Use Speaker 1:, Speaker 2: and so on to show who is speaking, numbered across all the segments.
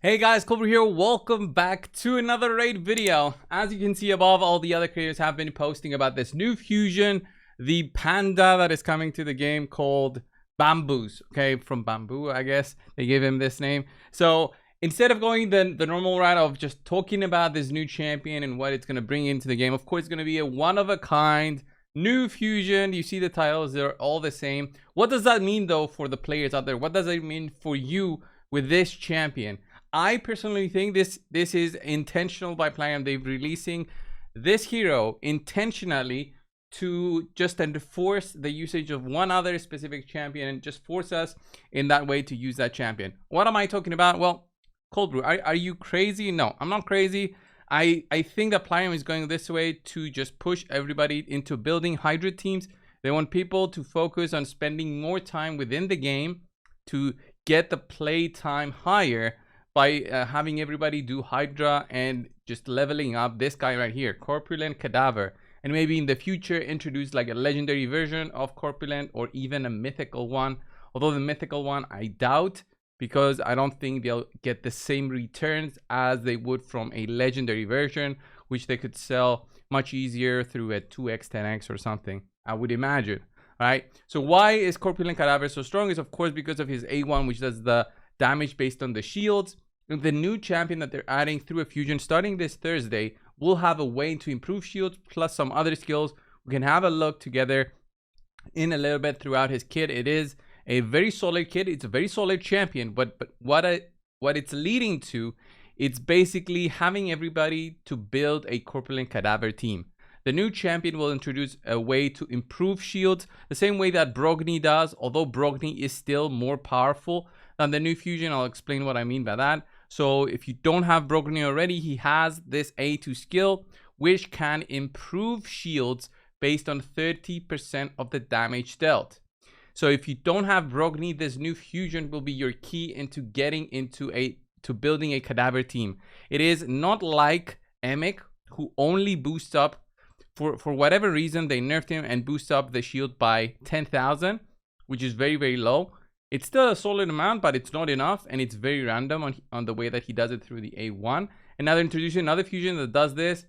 Speaker 1: Hey guys, coldbrew here. Welcome back to another raid video. As you can see above, all the other creators have been posting about this new fusion, the panda that is coming to the game called Bamboos. Okay, from bamboo, I guess they gave him this name. So instead of going the normal route of just talking about this new champion and what it's going to bring into the game, of course, it's going to be a one-of-a-kind new fusion. You see the titles, they're all the same. What does that mean though for the players out there? What does it mean for you with this champion? I personally think this is intentional by Platinum. They're releasing this hero intentionally to just enforce the usage of one other specific champion and just force us in that way to use that champion. What am I talking about? Well, coldbrew, are you crazy? No, I'm not crazy. I think that Platinum is going this way to just push everybody into building Hydra teams. They want people to focus on spending more time within the game to get the play time higher by having everybody do Hydra and just leveling up this guy right here, Corpulent Cadaver. And maybe in the future introduce like a legendary version of Corpulent or even a mythical one. Although the mythical one I doubt, because I don't think they'll get the same returns as they would from a legendary version, which they could sell much easier through a 2x, 10x or something, I would imagine. All right, so why is Corpulent Cadaver so strong? Is of course because of his A1, which does the damage based on the shields. The new champion that they're adding through a fusion starting this Thursday will have a way to improve shields plus some other skills. We can have a look together in a little bit throughout his kit. It is a very solid kit. It's a very solid champion, but what it's leading to, it's basically having everybody to build a Corpulent Cadaver team. The new champion will introduce a way to improve shields the same way that Brogni does, although Brogni is still more powerful than the new fusion. I'll explain what I mean by that. So if you don't have Brogni already, he has this A2 skill, which can improve shields based on 30% of the damage dealt. So if you don't have Brogni, this new fusion will be your key into getting into building a Cadaver team. It is not like Emic, who only boosts up for whatever reason. They nerfed him and boost up the shield by 10,000, which is very, very low. It's still a solid amount, but it's not enough, and it's very random on the way that he does it through the A1. And now they're introducing another fusion that does this,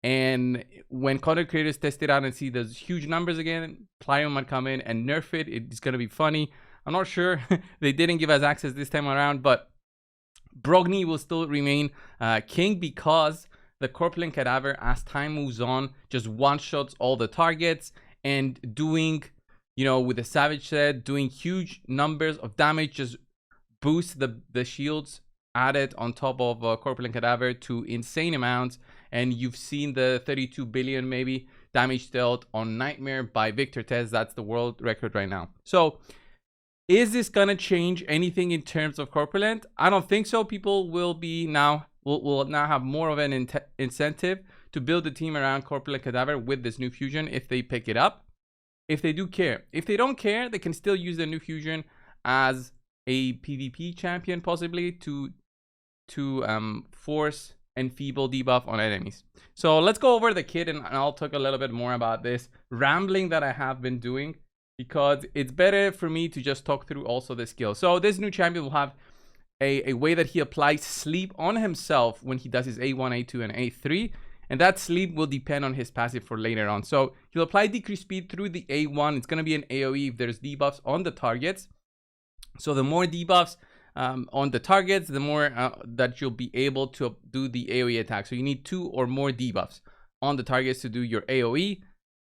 Speaker 1: and when content creators test it out and see those huge numbers again, Platinum might come in and nerf it. It's going to be funny. I'm not sure. They didn't give us access this time around, but Brogni will still remain king because the Corpulent Cadaver, as time moves on, just one-shots all the targets and doing, you know, with the Savage Set, doing huge numbers of damage, just boost the shields added on top of Corpulent Cadaver to insane amounts. And you've seen the 32 billion maybe damage dealt on Nightmare by Victor Test. That's the world record right now. So is this gonna change anything in terms of Corpulent? I don't think so. People will be now will now have more of an incentive to build a team around Corpulent Cadaver with this new fusion if they pick it up. If they do care. If they don't care, they can still use the new fusion as a PvP champion, possibly to force enfeeble debuff on enemies. So let's go over the kit, and I'll talk a little bit more about this rambling that I have been doing, because it's better for me to just talk through also the skills. So this new champion will have a way that he applies sleep on himself when he does his A1, A2, and A3. And that sleep will depend on his passive for later on. So he'll apply decreased speed through the A1. It's going to be an AoE if there's debuffs on the targets. So the more debuffs on the targets, the more that you'll be able to do the AoE attack. So you need 2 or more debuffs on the targets to do your AoE.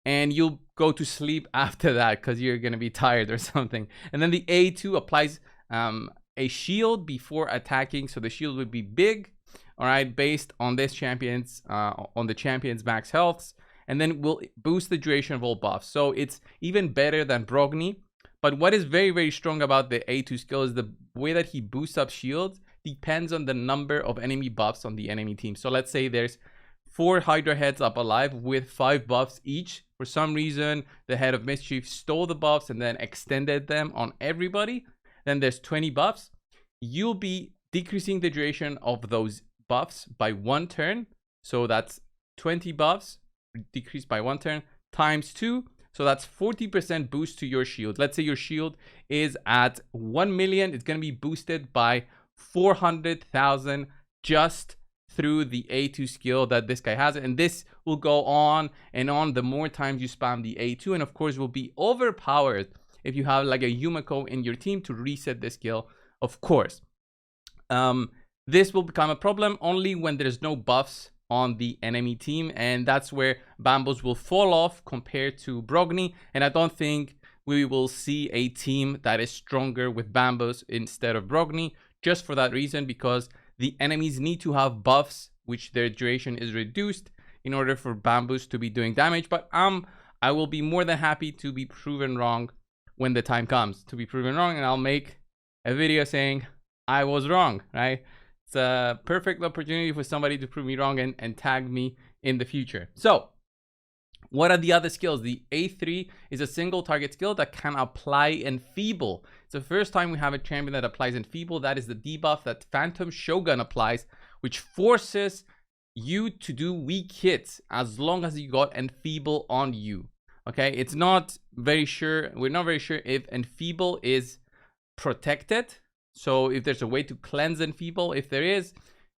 Speaker 1: And you'll go to sleep after that because you're going to be tired or something. And then the A2 applies a shield before attacking. So the shield would be big. All right, based on this champion's on the champion's max healths, and then will boost the duration of all buffs. So it's even better than Brogni. But what is very, very strong about the A2 skill is the way that he boosts up shields depends on the number of enemy buffs on the enemy team. So let's say there's 4 Hydra heads up alive with 5 buffs each. For some reason, the Head of Mischief stole the buffs and then extended them on everybody. Then there's 20 buffs. You'll be decreasing the duration of those buffs by 1 turn. So that's 20 buffs decreased by 1 turn times 2. So that's 40% boost to your shield. Let's say your shield is at 1 million. It's going to be boosted by 400,000 just through the A2 skill that this guy has. And this will go on and on the more times you spam the A2. And of course, will be overpowered if you have like a Yumiko in your team to reset the skill, of course. This will become a problem only when there's no buffs on the enemy team, and that's where Bambos will fall off compared to Brogni. And I don't think we will see a team that is stronger with Bambos instead of Brogni, just for that reason, because the enemies need to have buffs, which their duration is reduced in order for Bambos to be doing damage. But I will be more than happy to be proven wrong when the time comes to be proven wrong, and I'll make a video saying I was wrong, right? It's a perfect opportunity for somebody to prove me wrong and tag me in the future. So what are the other skills? The A3 is a single target skill that can apply Enfeeble. It's the first time we have a champion that applies Enfeeble. That is the debuff that Phantom Shogun applies, which forces you to do weak hits as long as you got Enfeeble on you. Okay, it's not very sure. We're not very sure if Enfeeble is protected. So if there's a way to cleanse Enfeeble, if there is,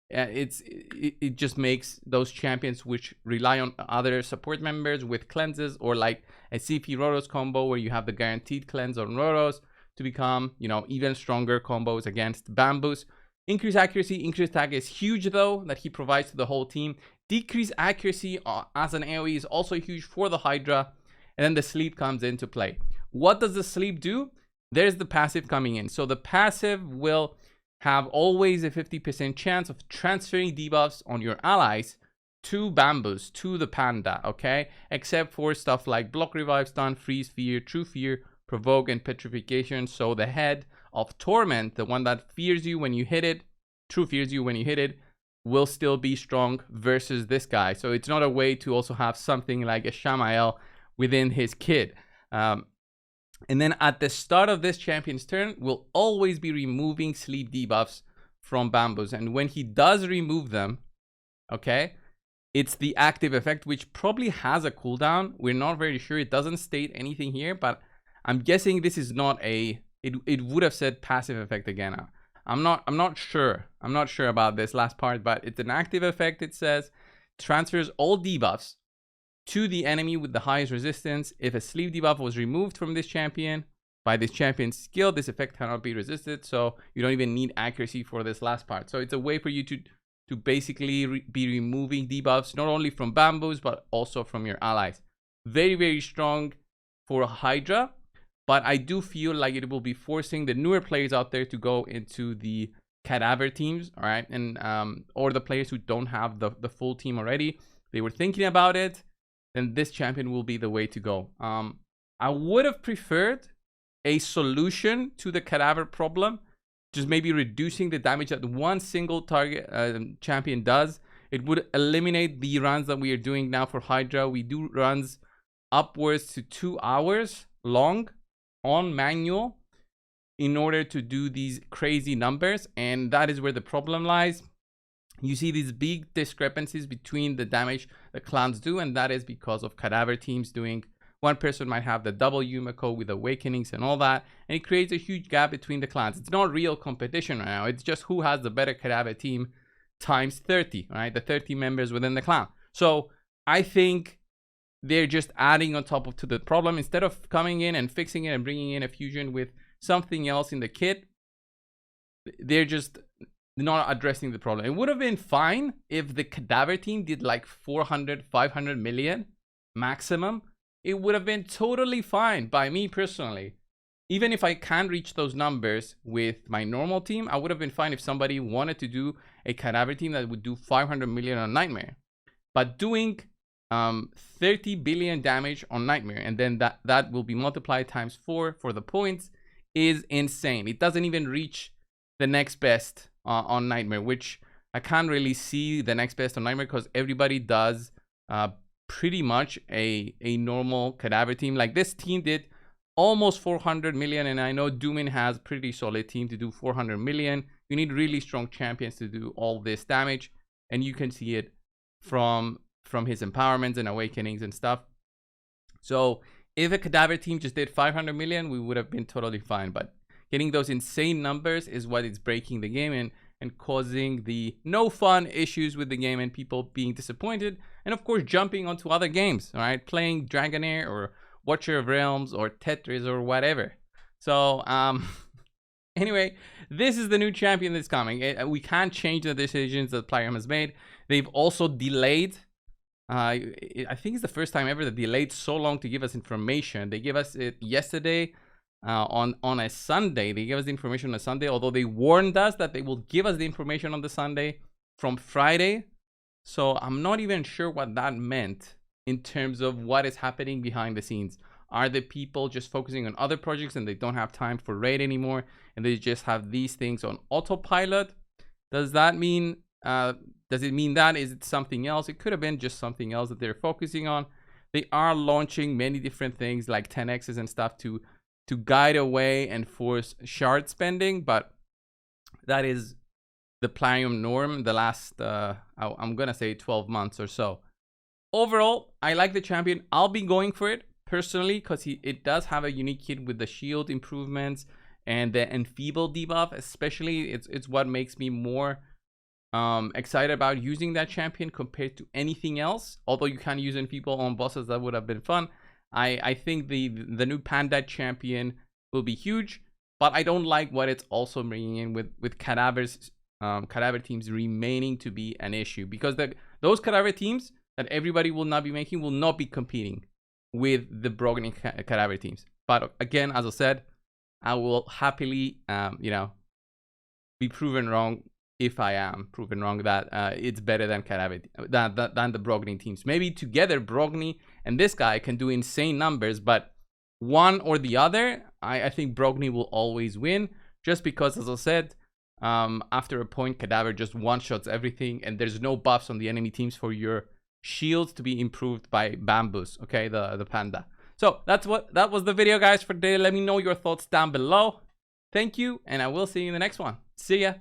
Speaker 1: it just makes those champions which rely on other support members with cleanses, or like a CP Rotos combo where you have the guaranteed cleanse on Rotos, to become, you know, even stronger combos against Bambus. Increase accuracy, increase attack is huge though, that he provides to the whole team. Decrease accuracy as an AoE is also huge for the Hydra. And then the sleep comes into play. What does the sleep do? There's the passive coming in. So the passive will have always a 50% chance of transferring debuffs on your allies to Bambus, to the Panda, okay? Except for stuff like block, revive, stun, freeze, fear, true fear, provoke, and petrification. So the head of Torment, the one that fears you when you hit it, true fears you when you hit it, will still be strong versus this guy. So it's not a way to also have something like a Shamael within his kit. And then at the start of this champion's turn, we'll always be removing sleep debuffs from Bambus. And when he does remove them, okay, it's the active effect, which probably has a cooldown. We're not very sure. It doesn't state anything here, but I'm guessing this is not a, it would have said passive effect again. I'm not sure. I'm not sure about this last part, but it's an active effect. It says transfers all debuffs to the enemy with the highest resistance. If a sleep debuff was removed from this champion by this champion's skill, this effect cannot be resisted. So you don't even need accuracy for this last part. So it's a way for you to basically be removing debuffs, not only from Bambus, but also from your allies. Very, very strong for Hydra, but I do feel like it will be forcing the newer players out there to go into the cadaver teams, all right? And or the players who don't have the full team already. They were thinking about it, then this champion will be the way to go. I would have preferred a solution to the cadaver problem, just maybe reducing the damage that one single target champion does. It would eliminate the runs that we are doing now for Hydra. We do runs upwards to 2 hours long on manual in order to do these crazy numbers, and that is where the problem lies. You see these big discrepancies between the damage the clans do, and that is because of cadaver teams doing, one person might have the double Yumiko with awakenings and all that, and it creates a huge gap between the clans. It's not real competition right now. It's just who has the better cadaver team times 30, right? The 30 members within the clan. So I think they're just adding on top of to the problem. Instead of coming in and fixing it and bringing in a fusion with something else in the kit, they're just not addressing the problem. It would have been fine if the cadaver team did like 400, 500 million maximum. It would have been totally fine by me personally. Even if I can't reach those numbers with my normal team, I would have been fine if somebody wanted to do a cadaver team that would do 500 million on Nightmare. But doing 30 billion damage on Nightmare, and then that will be multiplied times 4 for the points, is insane. It doesn't even reach the next best on Nightmare, which I can't really see the next best on Nightmare because everybody does pretty much a normal cadaver team. Like this team did almost 400 million, and I know Doomin has pretty solid team to do 400 million. You need really strong champions to do all this damage, and you can see it from his empowerments and awakenings and stuff. So if a cadaver team just did 500 million, we would have been totally fine. But getting those insane numbers is what is breaking the game and causing the no fun issues with the game and people being disappointed. And of course, jumping onto other games, all right? Playing Dragonair or Watcher of Realms or Tetris or whatever. So, anyway, this is the new champion that's coming. We can't change the decisions that Plarium has made. They've also delayed. I think it's the first time ever that delayed so long to give us information. They gave us it yesterday on a Sunday. They gave us the information on a Sunday, although they warned us that they will give us the information on the Sunday from Friday. So I'm not even sure what that meant in terms of what is happening behind the scenes. Are the people just focusing on other projects and they don't have time for raid anymore and they just have these things on autopilot? Does that mean does it mean that? Is it something else? It could have been just something else that they're focusing on. They are launching many different things like 10x's and stuff to guide away and force shard spending, but that is the Plarium norm the last I'm gonna say 12 months or so. Overall, I like the champion. I'll be going for it personally because it does have a unique kit with the shield improvements and the enfeeble debuff. Especially, it's what makes me more excited about using that champion compared to anything else. Although you can use enfeeble on bosses, that would have been fun. I think the new Panda champion will be huge, but I don't like what it's also bringing in with cadavers, cadaver teams remaining to be an issue, because those cadaver teams that everybody will not be making will not be competing with the Brogni cadaver teams. But again, as I said, I will happily be proven wrong if I am proven wrong that it's better than cadaver than the Brogni teams. Maybe together Brogni and this guy can do insane numbers, but one or the other, I think Brogni will always win, just because, as I said, after a point, cadaver just one-shots everything and there's no buffs on the enemy teams for your shields to be improved by bamboos, okay, the panda. So that was the video, guys, for today. Let me know your thoughts down below. Thank you, and I will see you in the next one. See ya.